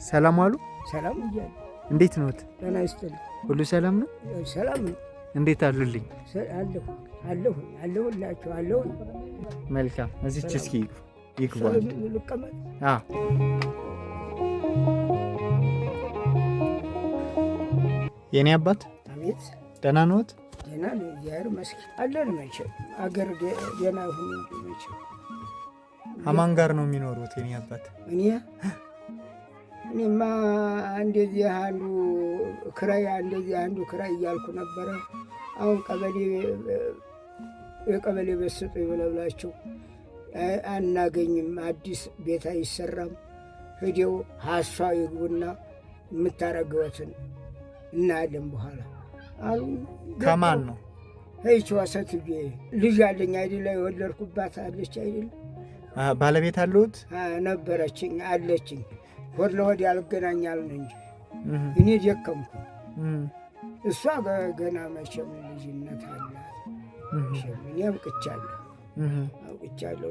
ሰላም አሉ። ሰላም ይያል። እንዴት ነዎት? ደህና ይስጥልኝ። ሁሉ ሰላም ነው? ሰላም ነው። እንዴት አሉልኝ? አለሁ። መልካም። እዚች እስኪ ይግባ። ልቀመጥ? የኔ አባት። አቤት። ደህና ነዎት? ደህና ነው። እግዚአብሔር ይመስገን። አለን መቼም አገር ደህና ሁኑ መቼም። አማን ጋር ነው የሚኖሩት የኔ አባት? እኔማ እንደዚህ አንዱ ክራይ እያልኩ ነበረ። አሁን የቀበሌ ቤት ስጡኝ ብለውላቸው አናገኝም፣ አዲስ ቤት አይሰራም፣ ሂደው ሀሷ ይግቡና የምታረግበትን እናያለን በኋላ አሉ። ከማን ነው? ይችዋ ሴትዬ ልጅ አለኝ አይደለ? የወለድኩባት አለች አይደለ? ባለቤት አለሁት? ነበረችኝ፣ አለችኝ። ሆድ ለሆድ ያልገናኛልን እንጂ እኔ ደከምኩ። እሷ ገና መቼም ልጅነት አላት። እኔ አውቅቻለሁ፣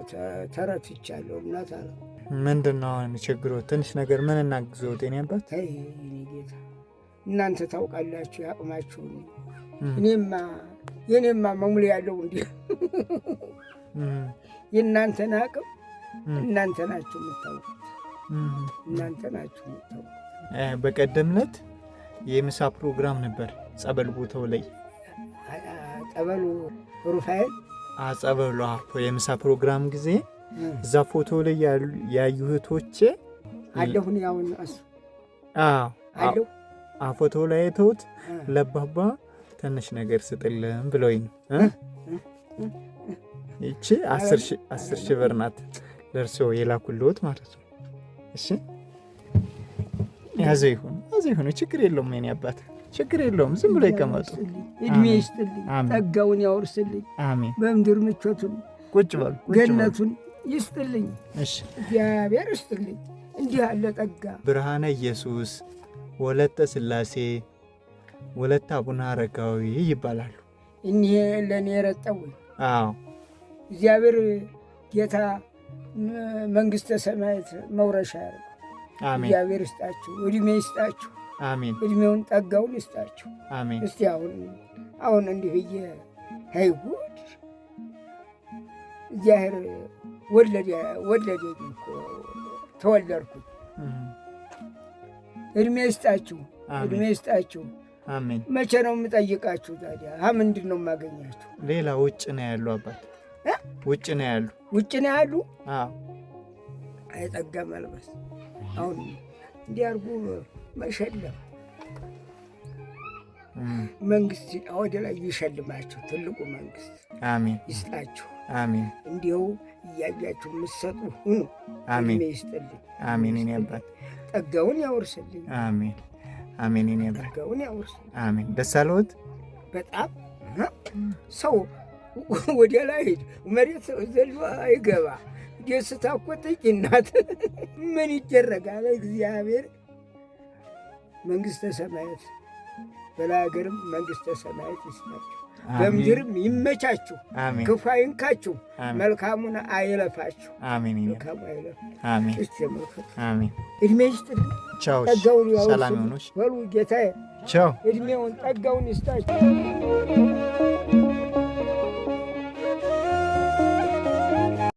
ተረትቻለሁ። እናት አለ ምንድን ነው አሁን ችግሮት? ትንሽ ነገር ምን እናግዘዎት የኔ አባት? እኔ ጌታ እናንተ ታውቃላችሁ ያቅማችሁን። የኔማ መሙሉ ያለው እንዲህ የእናንተን አቅም እናንተ ናችሁ የምታውቁት። በቀደም ዕለት የምሳ ፕሮግራም ነበር ጸበል ቦታው ላይ። ጸበሉ ሩፋኤል ጸበሉ የምሳ ፕሮግራም ጊዜ እዛ ፎቶ ላይ ያዩ እህቶቼ አለሁን ያውን እሱ አለሁ ፎቶ ላይ አይተውት ለባባ ትንሽ ነገር ስጥልን ብለውኝ ነው። ይቺ 10,000 ብር ናት ለእርስዎ የላኩልዎት ማለት ነው። እሺ ያዘ ይሁን ችግር የለውም የኔ አባት፣ ችግር የለውም። ዝም ብሎ ይቀመጡ። እድሜ ይስጥልኝ፣ ጸጋውን ያወርስልኝ። አሜን። በምድር ምቾቱን ቁጭ በሉ ገነቱን ይስጥልኝ። እሺ እግዚአብሔር ይስጥልኝ። እንዲህ ያለ ጸጋ ብርሃነ ኢየሱስ ወለተ ሥላሴ ወለተ አቡነ አረጋዊ ይባላሉ። እኒህ ለእኔ የረጠው እግዚአብሔር ጌታ መንግሥተ ሰማያት መውረሻ ያደርግ። እግዚአብሔር ይስጣችሁ፣ እድሜ ይስጣችሁ። አሜን። እድሜውን ጠጋውን ይስጣችሁ። አሜን። እስቲ አሁን እንዲህ ብዬ ጉድ እግዚአብሔር ወለደኝ እኮ ተወለድኩኝ። እድሜ ይስጣችሁ፣ እድሜ ይስጣችሁ። አሜን። መቼ ነው የምጠይቃችሁ ታዲያ? ምንድን ነው የማገኛችሁ? ሌላ ውጭ ነው ያሉ አባት፣ ውጭ ነው ያሉ። አይጠጋ መልበስ አሁን እንዲያርጉ መሸለም። መንግስት ወደ ላይ ይሸልማችሁ፣ ትልቁ መንግስት አሜን ይስጣችሁ። አሜን። እንዲያው እያያችሁ የምትሰጡ ሁኑ። አሜን ይስጥልኝ። አሜን። እኔ አባት ጸጋውን ያወርስልኝ። አሜን። አሜን። እኔ አባት ጸጋውን ያወርስልኝ። አሜን። ደስ አለዎት? በጣም ሰው ወደ ላይ መሬት ዘሎ አይገባ። ደስታ እኮ ጥቂት ናት። ምን ይደረጋል? እግዚአብሔር መንግሥተ ሰማያት በላይ ሀገርም መንግሥተ ሰማያት ይስጣችሁ፣ በምድርም ይመቻችሁ፣ ክፉ አይንካችሁ፣ መልካሙን አይለፋችሁ። አሜን። መልካሙ አይለፋችሁ። አሜን። አሜን። እድሜ ይስጥልኝ። ቻው። ሰላም ይሁኑሽ። በሉ ጌታዬ ቻው። እድሜውን ጸጋውን ይስጣችሁ።